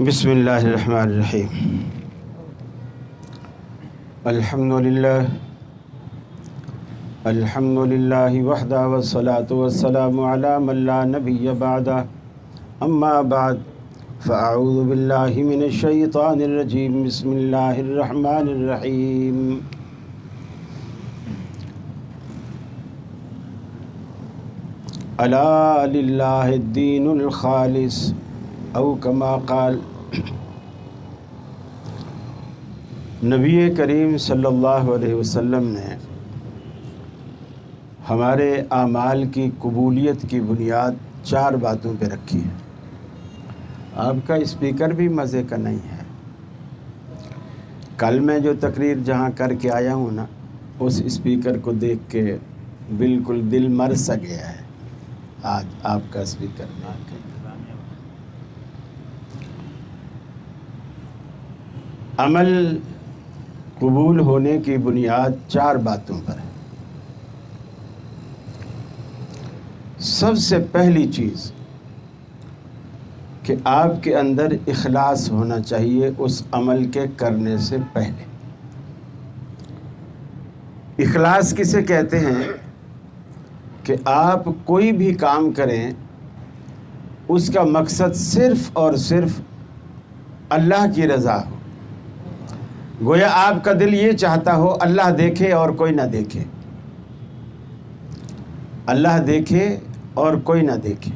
بسم اللہ الرحمن الرحیم الحمدللہ وحدہ والصلاة والسلام علی من لا نبی بعدہ اما بعد فاعوذ باللہ من الشیطان الرجیم بسم اللہ الرحمن الرحیم الا للہ الدین الخالص او کما قال نبی کریم صلی اللہ علیہ وسلم نے ہمارے اعمال کی قبولیت کی بنیاد 4 باتوں پہ رکھی ہے۔ آپ کا اسپیکر بھی مزے کا نہیں ہے۔ کل میں جو تقریر جہاں کر کے آیا ہوں نا، اس اسپیکر کو دیکھ کے بالکل دل مر سا گیا ہے۔ آج آپ کا اسپیکر نہ کہ عمل قبول ہونے کی بنیاد 4 باتوں پر ہے۔ سب سے پہلی چیز کہ آپ کے اندر اخلاص ہونا چاہیے اس عمل کے کرنے سے پہلے۔ اخلاص کسے کہتے ہیں؟ کہ آپ کوئی بھی کام کریں اس کا مقصد صرف اور صرف اللہ کی رضا ہو۔ گویا آپ کا دل یہ چاہتا ہو اللہ دیکھے اور کوئی نہ دیکھے، اللہ دیکھے اور کوئی نہ دیکھے۔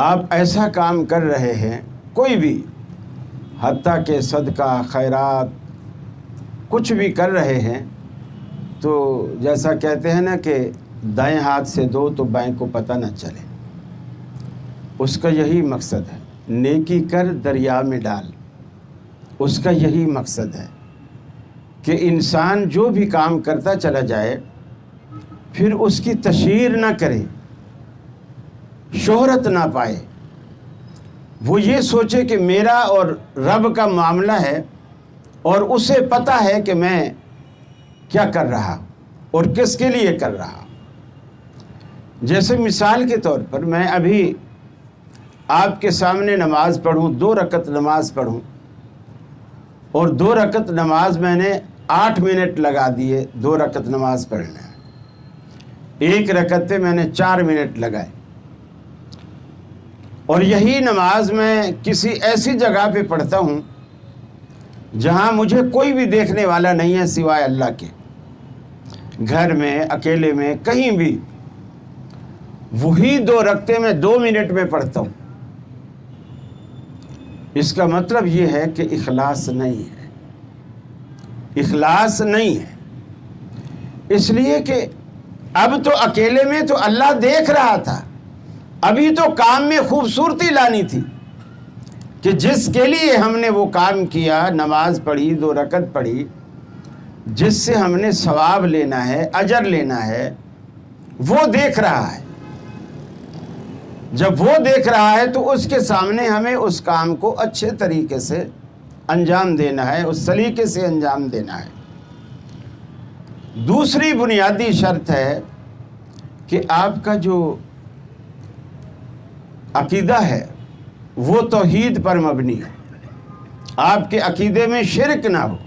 آپ ایسا کام کر رہے ہیں کوئی بھی، حتیٰ کہ صدقہ خیرات کچھ بھی کر رہے ہیں، تو جیسا کہتے ہیں نا کہ دائیں ہاتھ سے دو تو بائیں کو پتہ نہ چلے، اس کا یہی مقصد ہے۔ نیکی کر دریا میں ڈال، اس کا یہی مقصد ہے کہ انسان جو بھی کام کرتا چلا جائے پھر اس کی تشہیر نہ کرے، شہرت نہ پائے، وہ یہ سوچے کہ میرا اور رب کا معاملہ ہے اور اسے پتہ ہے کہ میں کیا کر رہا اور کس کے لیے کر رہا۔ جیسے مثال کے طور پر میں ابھی آپ کے سامنے نماز پڑھوں، 2 رکعت نماز پڑھوں، اور 2 رکعت نماز میں نے 8 منٹ لگا دیے 2 رکعت نماز پڑھنے میں، 1 رکعت پہ میں نے 4 منٹ لگائے، اور یہی نماز میں کسی ایسی جگہ پہ پڑھتا ہوں جہاں مجھے کوئی بھی دیکھنے والا نہیں ہے سوائے اللہ کے، گھر میں، اکیلے میں، کہیں بھی، وہی 2 رکعتیں میں 2 منٹ میں پڑھتا ہوں۔ اس کا مطلب یہ ہے کہ اخلاص نہیں ہے، اخلاص نہیں ہے، اس لیے کہ اب تو اکیلے میں تو اللہ دیکھ رہا تھا، ابھی تو کام میں خوبصورتی لانی تھی کہ جس کے لیے ہم نے وہ کام کیا، نماز پڑھی، 2 رکعت پڑھی، جس سے ہم نے ثواب لینا ہے، اجر لینا ہے، وہ دیکھ رہا ہے۔ جب وہ دیکھ رہا ہے تو اس کے سامنے ہمیں اس کام کو اچھے طریقے سے انجام دینا ہے، اس سلیقے سے انجام دینا ہے۔ دوسری بنیادی شرط ہے کہ آپ کا جو عقیدہ ہے وہ توحید پر مبنی ہے، آپ کے عقیدے میں شرک نہ ہو،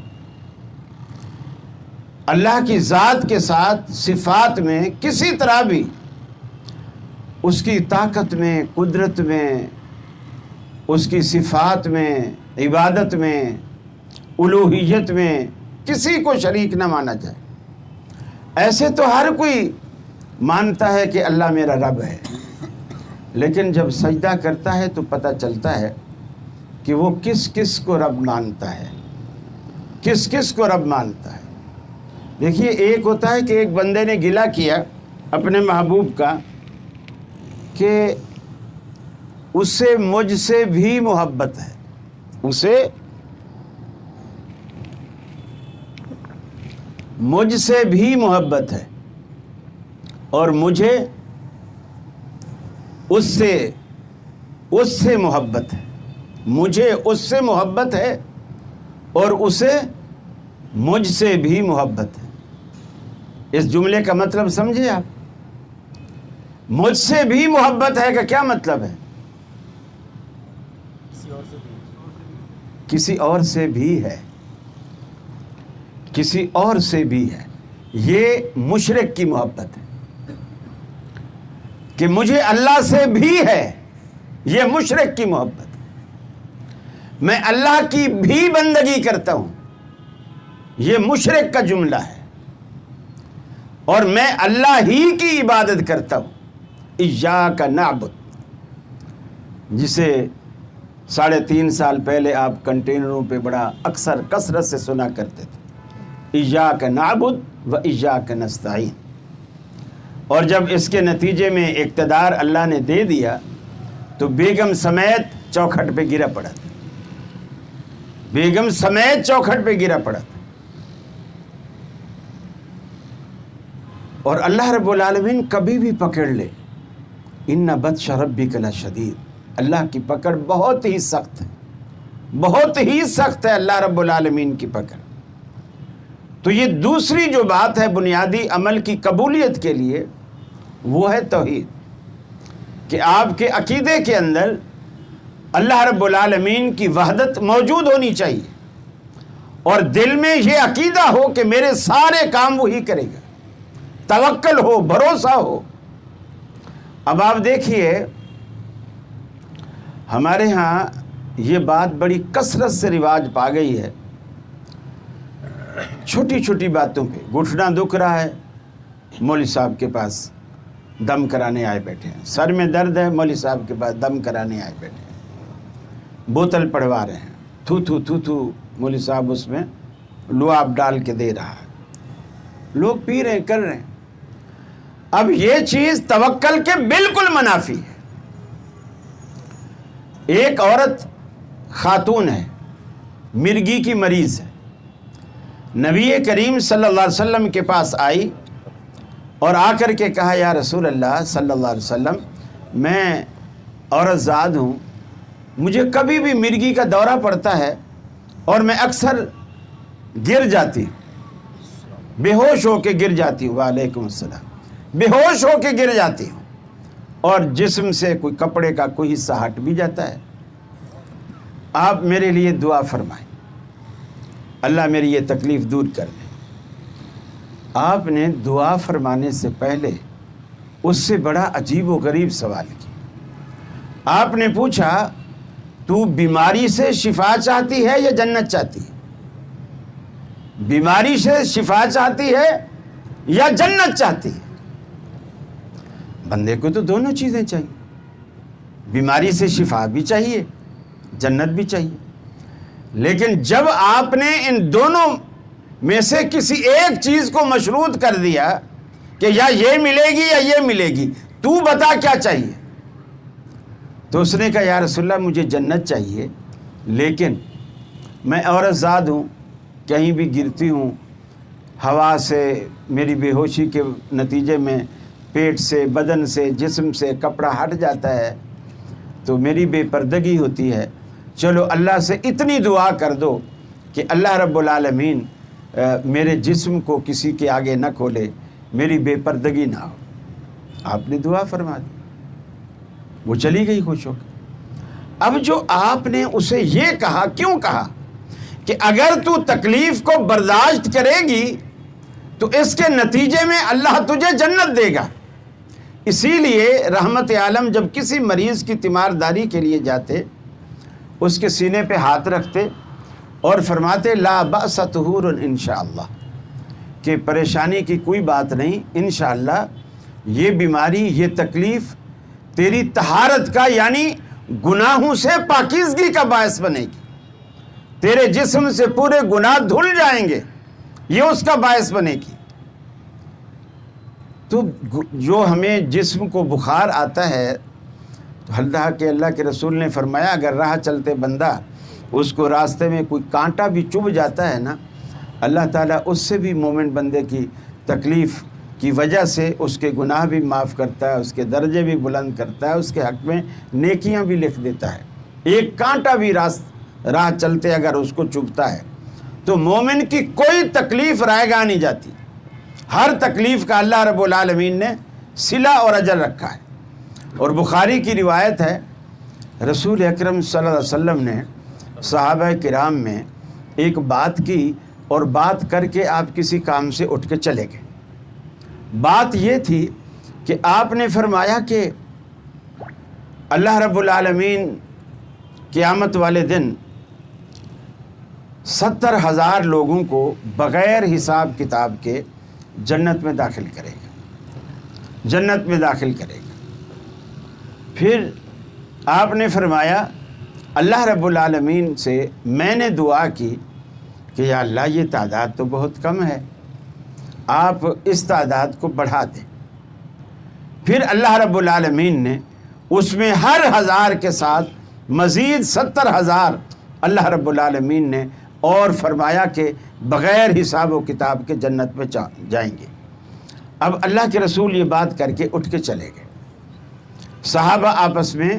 اللہ کی ذات کے ساتھ صفات میں کسی طرح بھی اس کی طاقت میں، قدرت میں، اس کی صفات میں، عبادت میں، الوہیت میں کسی کو شریک نہ مانا جائے۔ ایسے تو ہر کوئی مانتا ہے کہ اللہ میرا رب ہے، لیکن جب سجدہ کرتا ہے تو پتہ چلتا ہے کہ وہ کس کس کو رب مانتا ہے، کس کس کو رب مانتا ہے۔ دیکھیے، ایک ہوتا ہے کہ ایک بندے نے گلہ کیا اپنے محبوب کا کہ اسے مجھ سے بھی محبت ہے، اسے مجھ سے بھی محبت ہے، اور مجھے اس سے محبت ہے، مجھے اس سے محبت ہے اور اسے مجھ سے بھی محبت ہے۔ اس جملے کا مطلب سمجھے آپ؟ مجھ سے بھی محبت ہے کا کیا مطلب ہے؟ کسی اور سے بھی ہے، کسی اور سے بھی ہے۔ یہ مشرک کی محبت ہے کہ مجھے اللہ سے بھی ہے، یہ مشرک کی محبت ہے۔ میں اللہ کی بھی بندگی کرتا ہوں، یہ مشرک کا جملہ ہے۔ اور میں اللہ ہی کی عبادت کرتا ہوں، ایاک نعبد، جسے 3.5 سال پہلے آپ کنٹینروں پہ بڑا اکثر کثرت سے سنا کرتے تھے، ایاک نعبد و ایاک نستعین۔ اور جب اس کے نتیجے میں اقتدار اللہ نے دے دیا تو بیگم سمیت چوکھٹ پہ گرا پڑا تھا، بیگم سمیت چوکھٹ پہ گرا پڑا تھا۔ اور اللہ رب العالمین کبھی بھی پکڑ لے، ان بطش ربک لشدید، اللہ کی پکڑ بہت ہی سخت ہے، بہت ہی سخت ہے اللہ رب العالمین کی پکڑ۔ تو یہ دوسری جو بات ہے بنیادی عمل کی قبولیت کے لیے، وہ ہے توحید، کہ آپ کے عقیدے کے اندر اللہ رب العالمین کی وحدت موجود ہونی چاہیے، اور دل میں یہ عقیدہ ہو کہ میرے سارے کام وہی کرے گا، توکل ہو، بھروسہ ہو۔ اب آپ دیکھیے ہمارے ہاں یہ بات بڑی کثرت سے رواج پا گئی ہے، چھوٹی چھوٹی باتوں پہ گھٹنا دکھ رہا ہے، مولوی صاحب کے پاس دم کرانے آئے بیٹھے ہیں، سر میں درد ہے، مولوی صاحب کے پاس دم کرانے آئے بیٹھے ہیں، بوتل پڑھوا رہے ہیں، تھو تھو تھو تھو مولوی صاحب اس میں لعاب ڈال کے دے رہا ہے، لوگ پی رہے ہیں، کر رہے ہیں۔ اب یہ چیز توکل کے بالکل منافی ہے۔ ایک عورت خاتون ہے، مرگی کی مریض ہے، نبی کریم صلی اللہ علیہ وسلم کے پاس آئی اور آ کر کے کہا، یا رسول اللہ صلی اللہ علیہ وسلم، میں عورت زاد ہوں، مجھے کبھی بھی مرگی کا دورہ پڑتا ہے اور میں اکثر گر جاتی ہوں، بے ہوش ہو کے گر جاتی ہوں، وعلیکم السلام، بے ہوش ہو کے گر جاتی ہوں، اور جسم سے کوئی کپڑے کا کوئی حصہ ہٹ بھی جاتا ہے، آپ میرے لیے دعا فرمائیں، اللہ میری یہ تکلیف دور کر دے۔ آپ نے دعا فرمانے سے پہلے اس سے بڑا عجیب و غریب سوال کیا۔ آپ نے پوچھا، تو بیماری سے شفا چاہتی ہے یا جنت چاہتی ہے؟ بیماری سے شفا چاہتی ہے یا جنت چاہتی ہے؟ بندے کو تو دونوں چیزیں چاہیے، بیماری سے شفا بھی چاہیے، جنت بھی چاہیے۔ لیکن جب آپ نے ان دونوں میں سے کسی ایک چیز کو مشروط کر دیا کہ یا یہ ملے گی یا یہ ملے گی، تو بتا کیا چاہیے، تو اس نے کہا، یا رسول اللہ مجھے جنت چاہیے، لیکن میں عورت زاد ہوں، کہیں بھی گرتی ہوں، ہوا سے میری بے ہوشی کے نتیجے میں پیٹ سے، بدن سے، جسم سے کپڑا ہٹ جاتا ہے تو میری بے پردگی ہوتی ہے، چلو اللہ سے اتنی دعا کر دو کہ اللہ رب العالمین میرے جسم کو کسی کے آگے نہ کھولے، میری بے پردگی نہ ہو۔ آپ نے دعا فرما دی، وہ چلی گئی خوش ہو کے۔ اب جو آپ نے اسے یہ کہا، کیوں کہا کہ اگر تو تکلیف کو برداشت کرے گی تو اس کے نتیجے میں اللہ تجھے جنت دے گا۔ اسی لیے رحمت عالم جب کسی مریض کی تیمارداری کے لیے جاتے، اس کے سینے پہ ہاتھ رکھتے اور فرماتے، لا بأس طہور انشاءاللہ، کہ پریشانی کی کوئی بات نہیں، انشاءاللہ یہ بیماری، یہ تکلیف تیری طہارت کا، یعنی گناہوں سے پاکیزگی کا باعث بنے گی، تیرے جسم سے پورے گناہ دھل جائیں گے، یہ اس کا باعث بنے گی۔ تو جو ہمیں جسم کو بخار آتا ہے تو اللہ کے رسول نے فرمایا، اگر راہ چلتے بندہ اس کو راستے میں کوئی کانٹا بھی چبھ جاتا ہے نا، اللہ تعالیٰ اس سے بھی مومن بندے کی تکلیف کی وجہ سے اس کے گناہ بھی معاف کرتا ہے، اس کے درجے بھی بلند کرتا ہے، اس کے حق میں نیکیاں بھی لکھ دیتا ہے۔ ایک کانٹا بھی راہ چلتے اگر اس کو چبھتا ہے تو مومن کی کوئی تکلیف رائیگاں نہیں جاتی، ہر تکلیف کا اللہ رب العالمین نے صلہ اور اجر رکھا ہے۔ اور بخاری کی روایت ہے، رسول اکرم صلی اللہ علیہ وسلم نے صحابہ کرام میں ایک بات کی اور بات کر کے آپ کسی کام سے اٹھ کے چلے گئے۔ بات یہ تھی کہ آپ نے فرمایا کہ اللہ رب العالمین قیامت والے دن 70,000 لوگوں کو بغیر حساب کتاب کے جنت میں داخل کرے گا، جنت میں داخل کرے گا۔ پھر آپ نے فرمایا اللہ رب العالمین سے میں نے دعا کی کہ یا اللہ یہ تعداد تو بہت کم ہے، آپ اس تعداد کو بڑھا دیں۔ پھر اللہ رب العالمین نے اس میں ہر 1000 کے ساتھ مزید 70,000 اللہ رب العالمین نے اور فرمایا کہ بغیر حساب و کتاب کے جنت میں جائیں گے۔ اب اللہ کے رسول یہ بات کر کے اٹھ کے چلے گئے۔ صحابہ آپس میں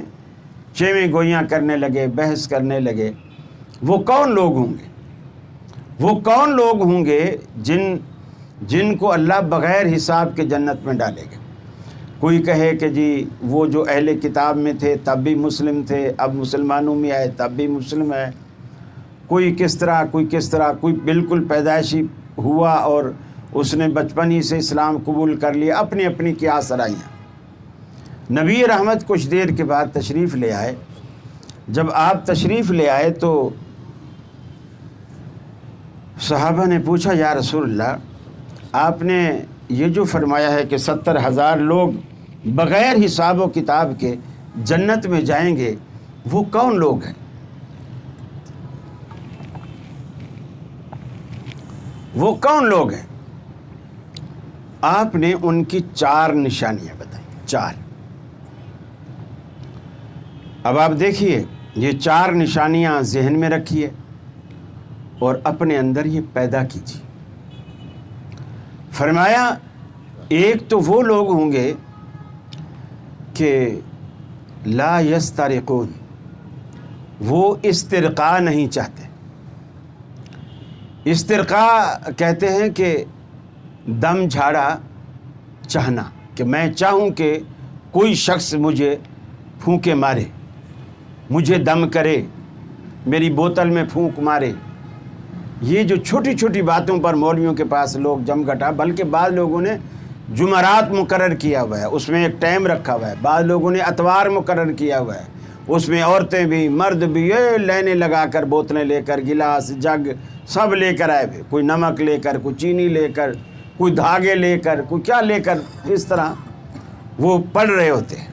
چیویں گوئیاں کرنے لگے، بحث کرنے لگے، وہ کون لوگ ہوں گے، وہ کون لوگ ہوں گے جن کو اللہ بغیر حساب کے جنت میں ڈالے گا۔ کوئی کہے کہ جی وہ جو اہل کتاب میں تھے تب بھی مسلم تھے، اب مسلمانوں میں آئے تب بھی مسلم ہے، کوئی کس طرح، کوئی کس طرح، کوئی بالکل پیدائشی ہوا اور اس نے بچپن ہی سے اسلام قبول کر لیا، اپنی اپنی کیا سرائیاں۔ نبی رحمت کچھ دیر کے بعد تشریف لے آئے۔ جب آپ تشریف لے آئے تو صحابہ نے پوچھا یا رسول اللہ آپ نے یہ جو فرمایا ہے کہ 70,000 لوگ بغیر حساب و کتاب کے جنت میں جائیں گے، وہ کون لوگ ہیں؟ وہ کون لوگ ہیں؟ آپ نے ان کی 4 نشانیاں بتائیں، 4۔ اب آپ دیکھیے یہ 4 نشانیاں ذہن میں رکھیے اور اپنے اندر یہ پیدا کیجیے۔ فرمایا ایک تو وہ لوگ ہوں گے کہ لا یسترقون، وہ استرقاء نہیں چاہتے۔ استرقاء کہتے ہیں کہ دم جھاڑا چاہنا، کہ میں چاہوں کہ کوئی شخص مجھے پھونکے مارے، مجھے دم کرے، میری بوتل میں پھونک مارے۔ یہ جو چھوٹی چھوٹی باتوں پر مولویوں کے پاس لوگ جم گھٹا، بلکہ بعض لوگوں نے جمعرات مقرر کیا ہوا ہے، اس میں ایک ٹائم رکھا ہوا ہے، بعض لوگوں نے اتوار مقرر کیا ہوا ہے، اس میں عورتیں بھی مرد بھی یہ لائنیں لگا کر بوتلیں لے کر، گلاس جگ سب لے کر آئے ہوئے، کوئی نمک لے کر، کوئی چینی لے کر، کوئی دھاگے لے کر، کوئی کیا لے کر، اس طرح وہ پڑھ رہے ہوتے ہیں۔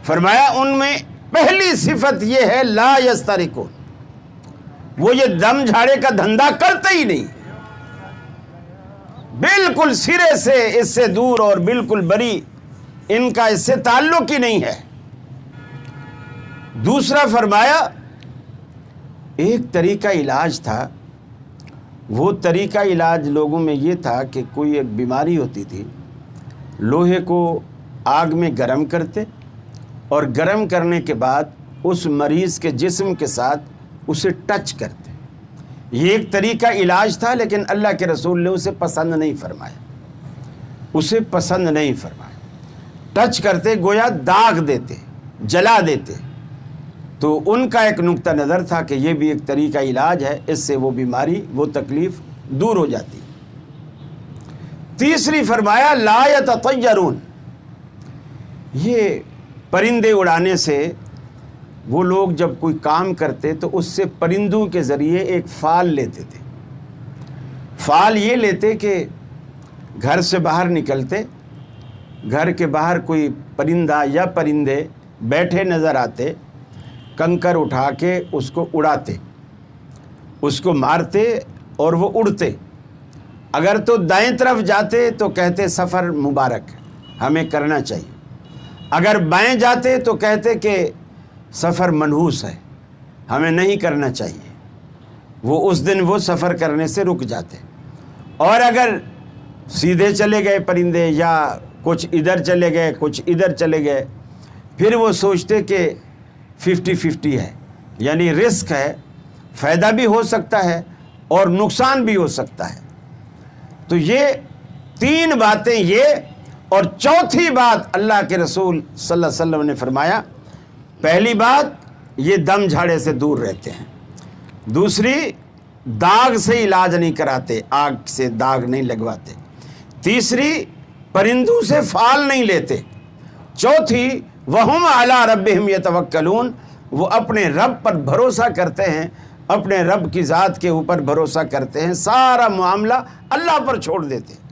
فرمایا ان میں پہلی صفت یہ ہے لا یسترقون، وہ یہ دم جھاڑے کا دھندا کرتے ہی نہیں، بالکل سرے سے اس سے دور اور بالکل بری، ان کا اس سے تعلق ہی نہیں ہے۔ دوسرا فرمایا ایک طریقہ علاج تھا، وہ طریقہ علاج لوگوں میں یہ تھا کہ کوئی ایک بیماری ہوتی تھی، لوہے کو آگ میں گرم کرتے اور گرم کرنے کے بعد اس مریض کے جسم کے ساتھ اسے ٹچ کرتے۔ یہ ایک طریقہ علاج تھا، لیکن اللہ کے رسول نے اسے پسند نہیں فرمایا، اسے پسند نہیں فرمایا۔ ٹچ کرتے گویا داغ دیتے، جلا دیتے۔ تو ان کا ایک نقطہ نظر تھا کہ یہ بھی ایک طریقہ علاج ہے، اس سے وہ بیماری، وہ تکلیف دور ہو جاتی۔ تیسری فرمایا لا یتطیرون، یہ پرندے اڑانے سے وہ لوگ جب کوئی کام کرتے تو اس سے پرندوں کے ذریعے ایک فال لیتے تھے۔ فال یہ لیتے کہ گھر سے باہر نکلتے، گھر کے باہر کوئی پرندہ یا پرندے بیٹھے نظر آتے، کنکر اٹھا کے اس کو اڑاتے، اس کو مارتے اور وہ اڑتے۔ اگر تو دائیں طرف جاتے تو کہتے سفر مبارک ہمیں کرنا چاہیے، اگر بائیں جاتے تو کہتے کہ سفر منحوس ہے ہمیں نہیں کرنا چاہیے، وہ اس دن وہ سفر کرنے سے رک جاتے۔ اور اگر سیدھے چلے گئے پرندے یا کچھ ادھر چلے گئے کچھ ادھر چلے گئے، پھر وہ سوچتے کہ 50-50 ہے، یعنی رسک ہے، فائدہ بھی ہو سکتا ہے اور نقصان بھی ہو سکتا ہے۔ تو یہ 3 باتیں یہ، اور چوتھی بات اللہ کے رسول صلی اللہ علیہ وسلم نے فرمایا، پہلی بات یہ دم جھاڑے سے دور رہتے ہیں، دوسری داغ سے علاج نہیں کراتے، آگ سے داغ نہیں لگواتے، تیسری پرندوں سے فال نہیں لیتے، چوتھی وہم علی ربہم یتوکلون، وہ اپنے رب پر بھروسہ کرتے ہیں، اپنے رب کی ذات کے اوپر بھروسہ کرتے ہیں، سارا معاملہ اللہ پر چھوڑ دیتے ہیں۔